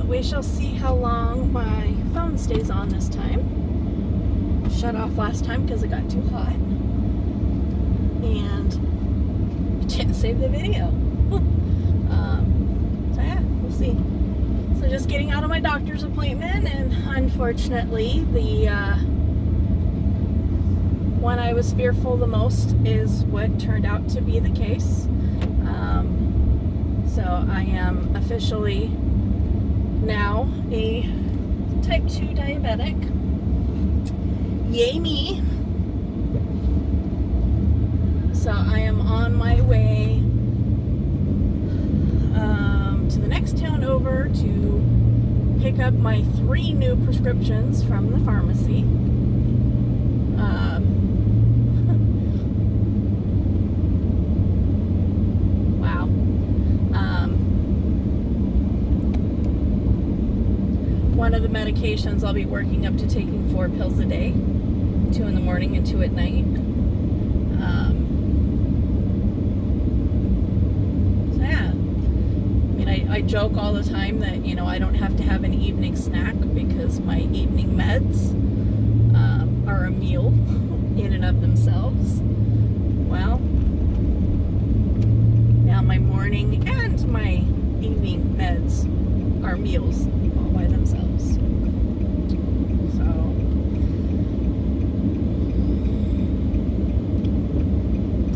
we shall see how long my phone stays on this time. Shut off last time because it got too hot. And it didn't save the video. So yeah, we'll see. So just getting out of my doctor's appointment, and unfortunately the one I was fearful the most is what turned out to be the case. So I am officially now a type 2 diabetic. Yay me. So I am on my way to the next town over to pick up my 3 new prescriptions from the pharmacy. Wow. One of the medications I'll be working up to taking 4 pills a day, 2 in the morning and 2 at night. So yeah, I mean, I joke all the time that, you know, I don't have to have an evening snack because my evening meds are a meal in and of themselves. Well, now my morning and my evening meds are meals all by themselves. So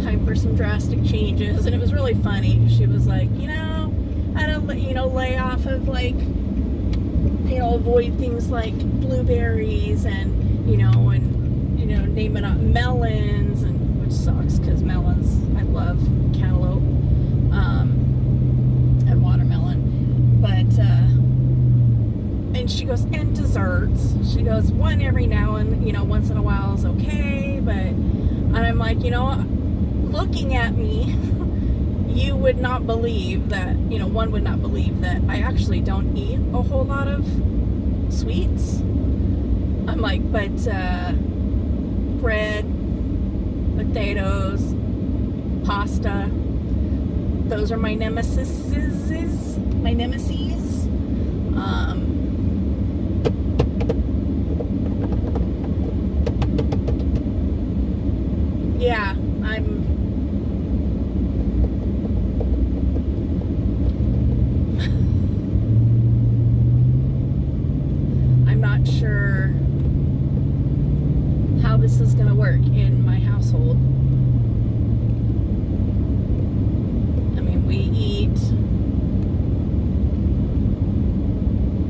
time for some drastic changes. And it was really funny. She was like, you know, I don't, you know, lay off of, like, you know, avoid things like blueberries and, you know, name it up, melons, and which sucks because melons, I love cantaloupe and watermelon. But and she goes, and desserts. She goes, one every now and, you know, once in a while is okay, but, and I'm like, you know, looking at me, you would not believe that, you know, one would not believe that I actually don't eat a whole lot of sweets. I'm like, but bread, potatoes, pasta, those are my nemesis. My nemesis. Yeah, I'm not sure how this is going to work in my household. I mean, we eat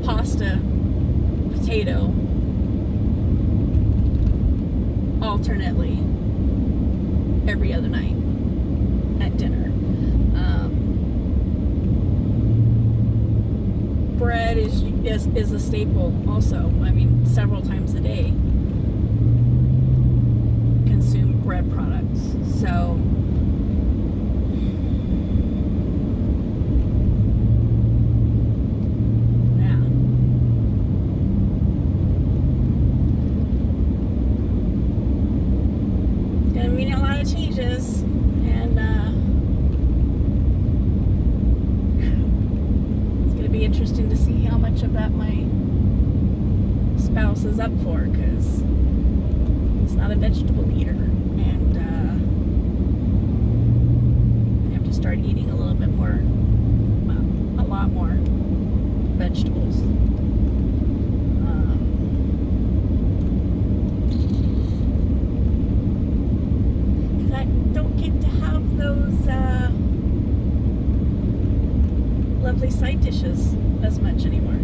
pasta, potato, alternately every other night at dinner. Bread is a staple also. I mean, several times a day consume bread products. So yeah. It's gonna mean a lot of changes, and it's gonna be interesting to see how much of that my spouse is up for, because he's not a vegetable eater, and I have to start eating a little bit more, well, a lot more vegetables. I don't get to have those lovely side dishes as much anymore.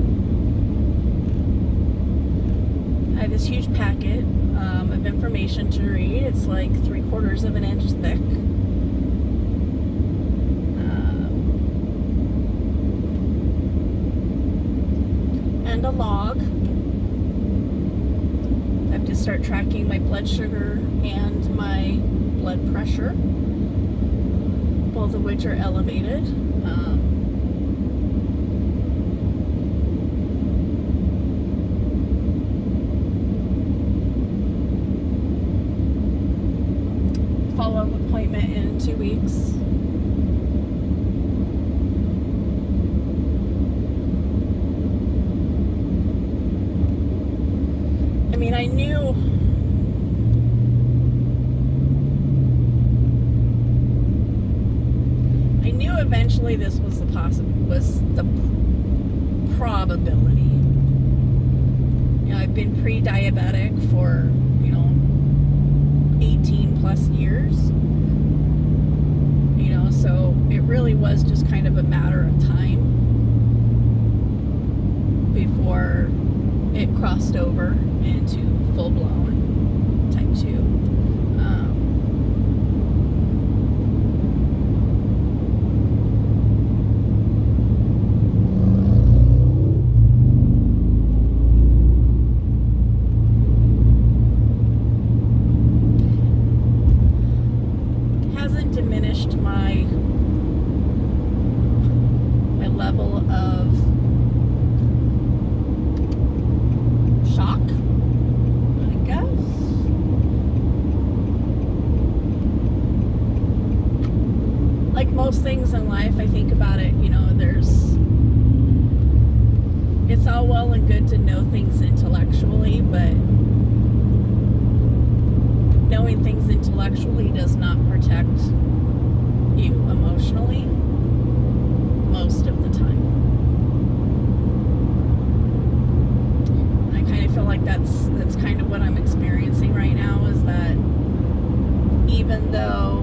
I have this huge packet of information to read. It's like 3/4 of an inch thick. And a log. I have to start tracking my blood sugar and my blood pressure, both of which are elevated. Follow-up appointment in 2 weeks. I knew eventually this was the probability. You know, I've been pre-diabetic for, 18 plus years. So it really was just kind of a matter of time before it crossed over into full-blown type 2. Hasn't diminished my level of shock, I guess. Like most things in life, I think about it, it's all well and good to know things intellectually, but knowing things intellectually does not protect you emotionally most of the time. I kind of feel like that's kind of what I'm experiencing right now, is that even though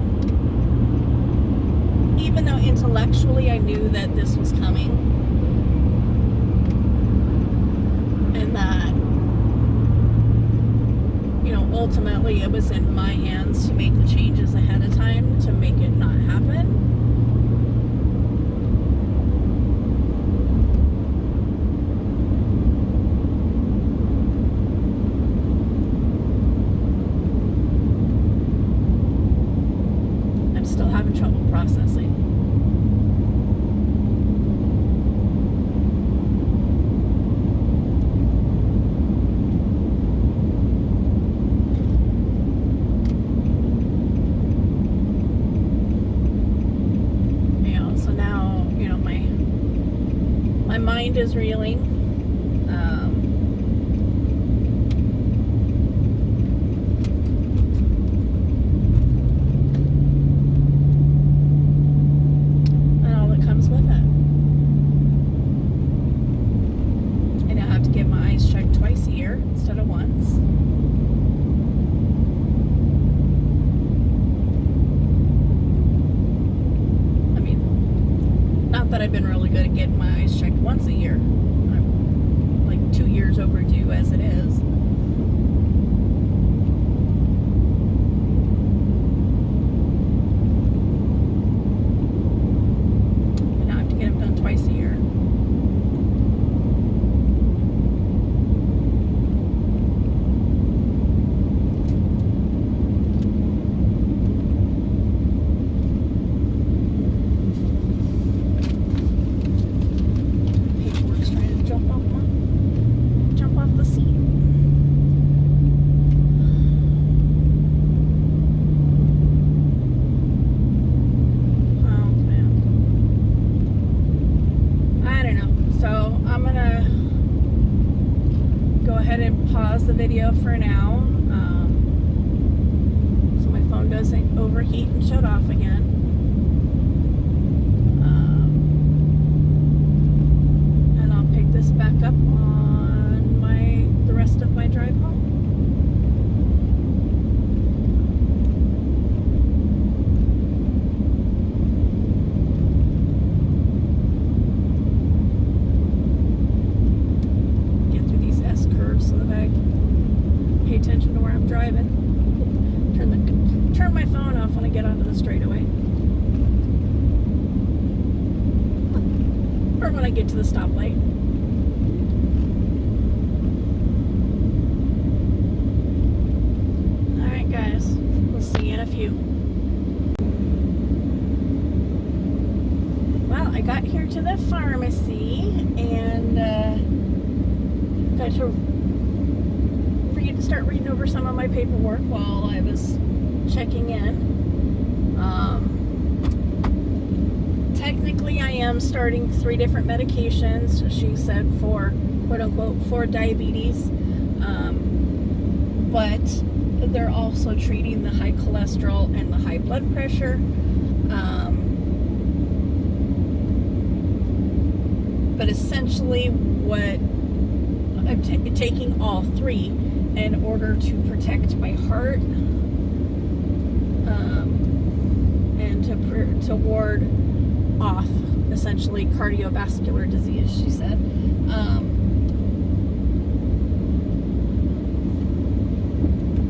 intellectually I knew that this was coming, and that ultimately it was in my hands to make the changes ahead of time to make it not happen. I'm still having trouble processing. My mind is reeling. And all that comes with it. I now have to get my eyes checked twice a year instead of once. That I've been really good at getting my eyes checked once a year. I'm like 2 years overdue as it is. And now I have to get them done twice a year. Pause the video for now, so my phone doesn't overheat and shut off again. And I'll pick this back up on the rest of my drive home. So that I pay attention to where I'm driving. Turn my phone off when I get onto the straightaway, or when I get to the stoplight. All right, guys. We'll see you in a few. Well, I got here to the pharmacy and got to start reading over some of my paperwork while I was checking in. Technically, I am starting 3 different medications, she said, for quote unquote for diabetes. but they're also treating the high cholesterol and the high blood pressure. But essentially what I'm taking all three in order to protect my heart, and to ward off essentially cardiovascular disease, she said.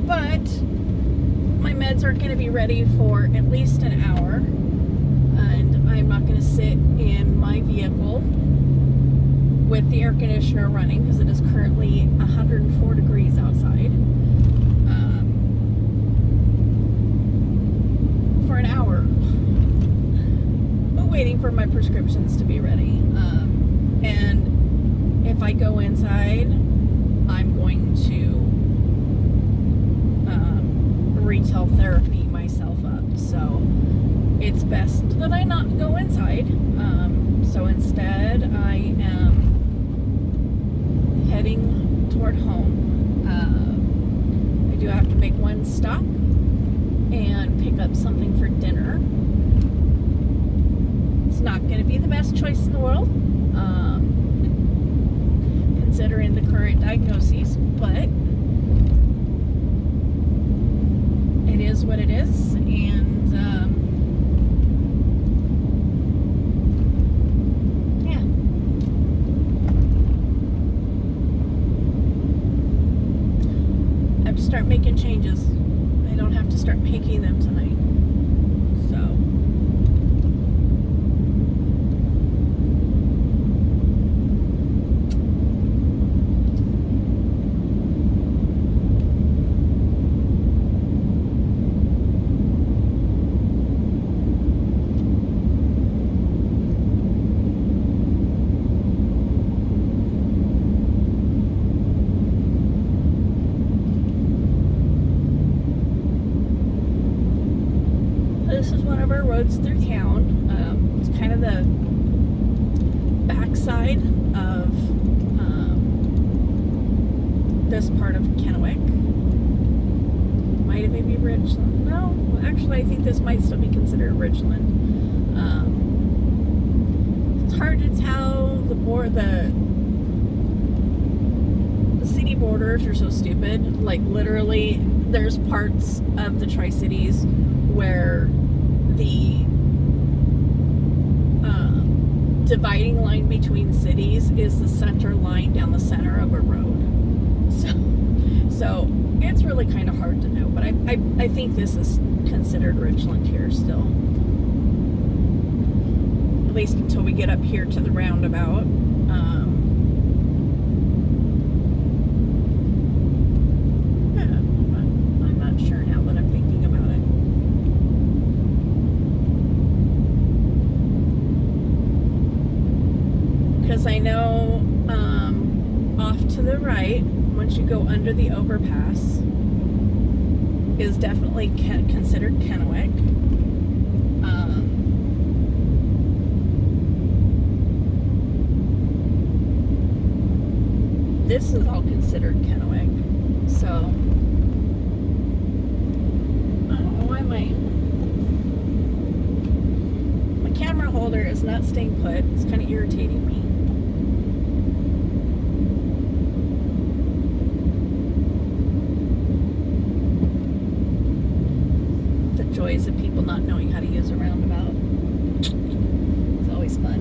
But my meds aren't going to be ready for at least an hour, and I'm not going to sit in my vehicle with the air conditioner running because it is currently 104 degrees outside for an hour, waiting for my prescriptions to be ready. And if I go inside, I'm going to retail therapy myself up. So it's best that I not go inside. So instead, I am heading toward home. I do have to make one stop and pick up something for dinner. It's not going to be the best choice in the world, considering the current diagnoses, but it is what it is, and yeah. I have to start making changes. I don't have to start making them tonight. So this is one of our roads through town. It's kind of the backside of this part of Kennewick. Might have maybe Ridgeland. No, actually, I think this might still be considered Ridgeland. It's hard to tell. The city borders are so stupid. Like literally, there's parts of the Tri-Cities where the dividing line between cities is the center line down the center of a road. So it's really kind of hard to know, but I think this is considered Ridgeland here still, at least until we get up here to the roundabout. I'm not sure now that I'm thinking about it. Because I know off to the right, once you go under the overpass, is definitely considered Kennewick. This is all considered Kennewick. So I don't know why my camera holder is not staying put. It's kind of irritating me. Joys of people not knowing how to use a roundabout. It's always fun.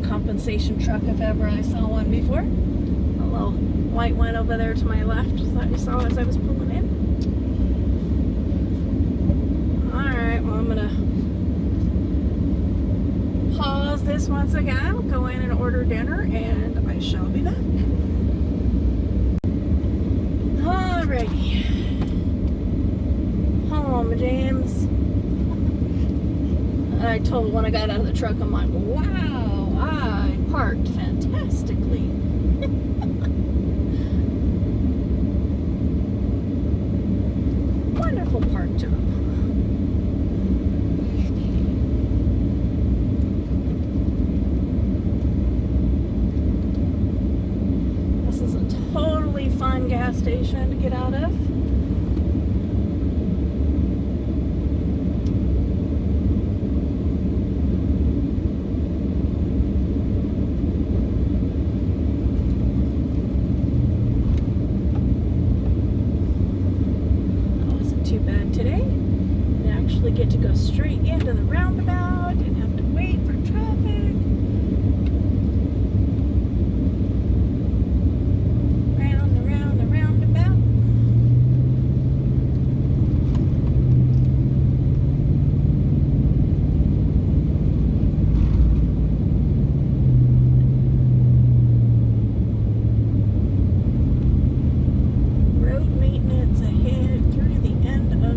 Compensation truck if ever I saw one before. A little white one over there to my left that you saw as I was pulling in. Alright, well I'm gonna pause this once again, go in and order dinner, and I shall be back. Alrighty. Home, James. I told when I got out of the truck, I'm like, wow, I parked fantastically. Wonderful park job. This is a totally fun gas station to get out of. Too bad today. I actually get to go straight into the roundabout. Didn't have to wait for traffic. Round and round and roundabout. Road maintenance ahead through the end of July.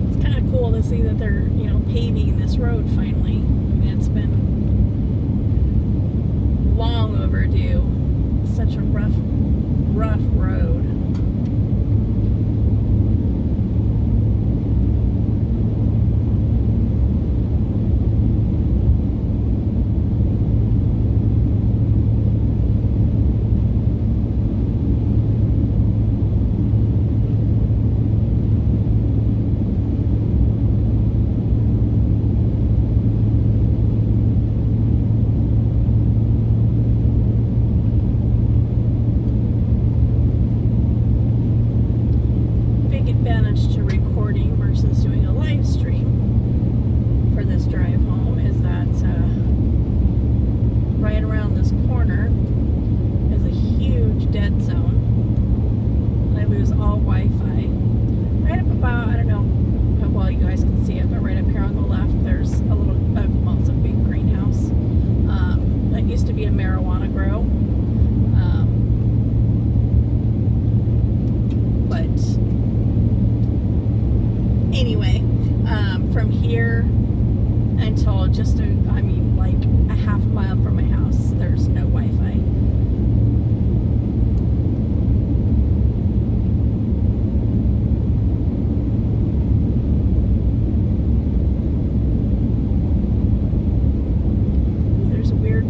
It's kind of cool to see that they're, paving this road finally. I mean, it's been long overdue. Such a rough road. Advantage to recording versus doing a live stream for this drive home is that right around this corner is a huge dead zone. And I lose all Wi-Fi. Right up about, I don't know how well you guys can see it, but right up here on the left there's a little, well, it's a big greenhouse. That used to be a marijuana grow. Anyway, from here until just like a half mile from my house, there's no Wi-Fi. There's a weird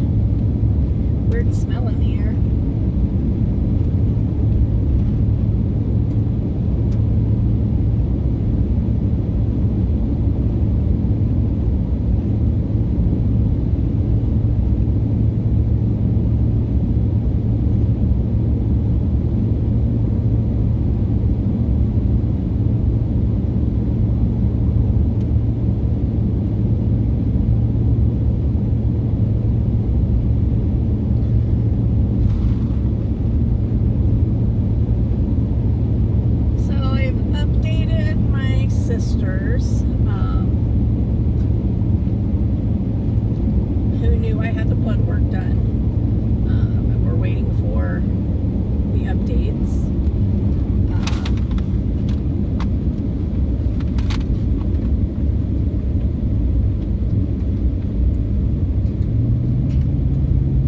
smell in the air. Sisters who knew I had the blood work done, and we're waiting for the updates.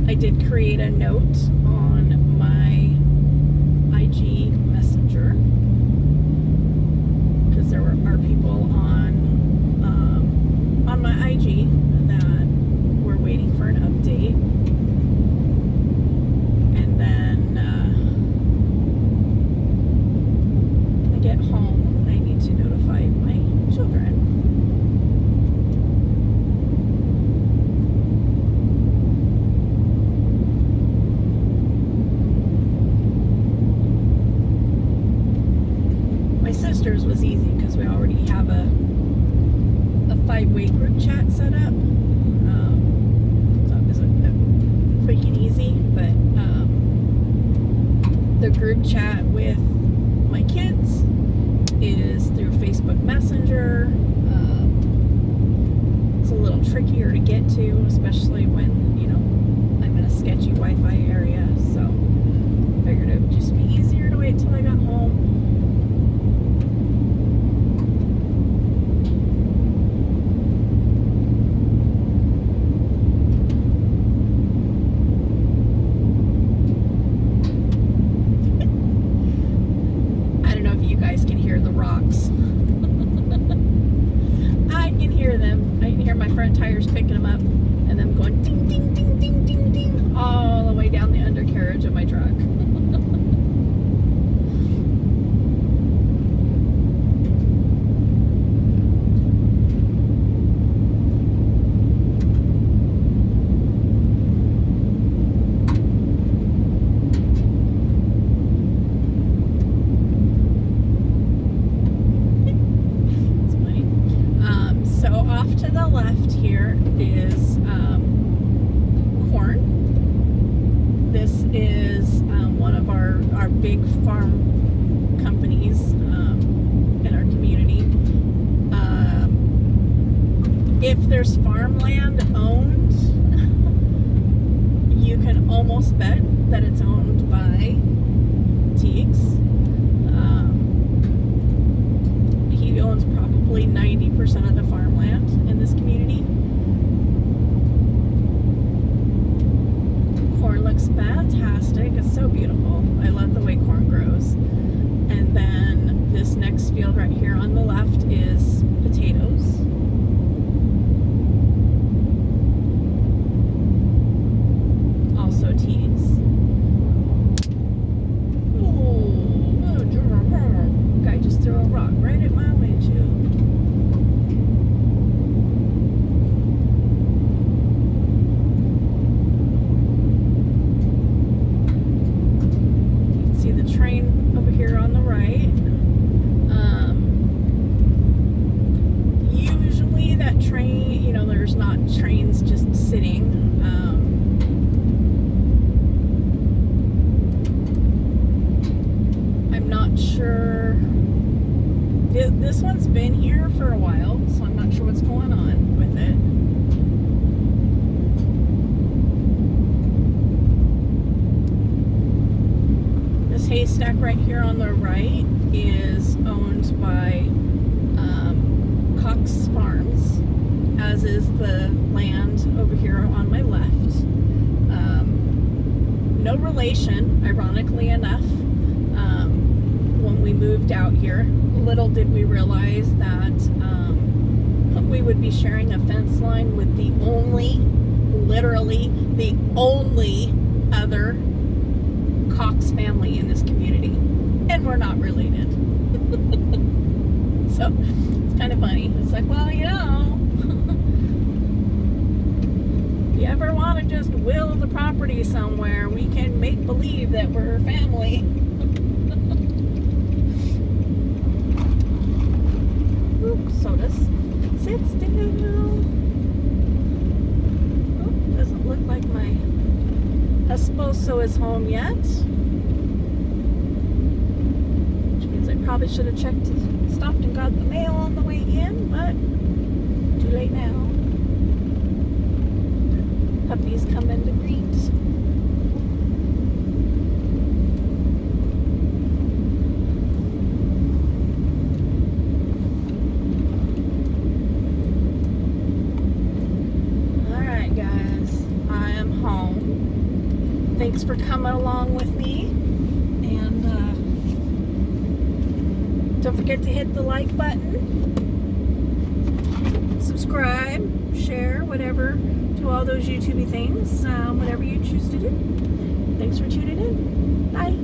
I did create a note on my IG Messenger. There are people on my IG that were waiting for an update, and then I get home and I need to notify my children. My sister's was easy because we already have a 5-way group chat set up. group chat with my kids is through Facebook Messenger. It's a little trickier to get to, especially when, you know, I'm in a sketchy Wi-Fi area. So I figured it would just be easier to wait till I got home. Tires picking them up and them going ding ding ding ding ding ding all the way down the undercarriage of my truck. So off to the left here is corn. This is one of our big farm companies in our community. If there's farmland owned, you can almost bet that it's owned by Teagues. He owns probably 90% of the farmland in this community. Corn looks fantastic. It's so beautiful. I love the way corn grows. And then this next field right here on the left is potatoes. Also Teagues. Guy just threw a rock right at my windshield. You can see the train over here on the right. Usually that train, you know, there's not trains just sitting. I'm not sure. This one's been here for a while, so I'm not sure what's going on with it. This haystack right here on the right is owned by Cox Farms, as is the land over here on my left. No relation, ironically enough. When we moved out here, little did we realize that we would be sharing a fence line with the only, literally the only other Cox family in this community, and we're not related. So it's kind of funny. It's like, well, you know, if you ever want to just will the property somewhere, we can make believe that we're family. Sodas. Sit still. Oh, doesn't look like my esposo is home yet. Which means I probably should have stopped and got the mail on the way in, but too late now. Puppies come in to greet. Thanks for coming along with me, and don't forget to hit the like button, subscribe, share, whatever, to all those YouTubey things, whatever you choose to do. Thanks for tuning in. Bye.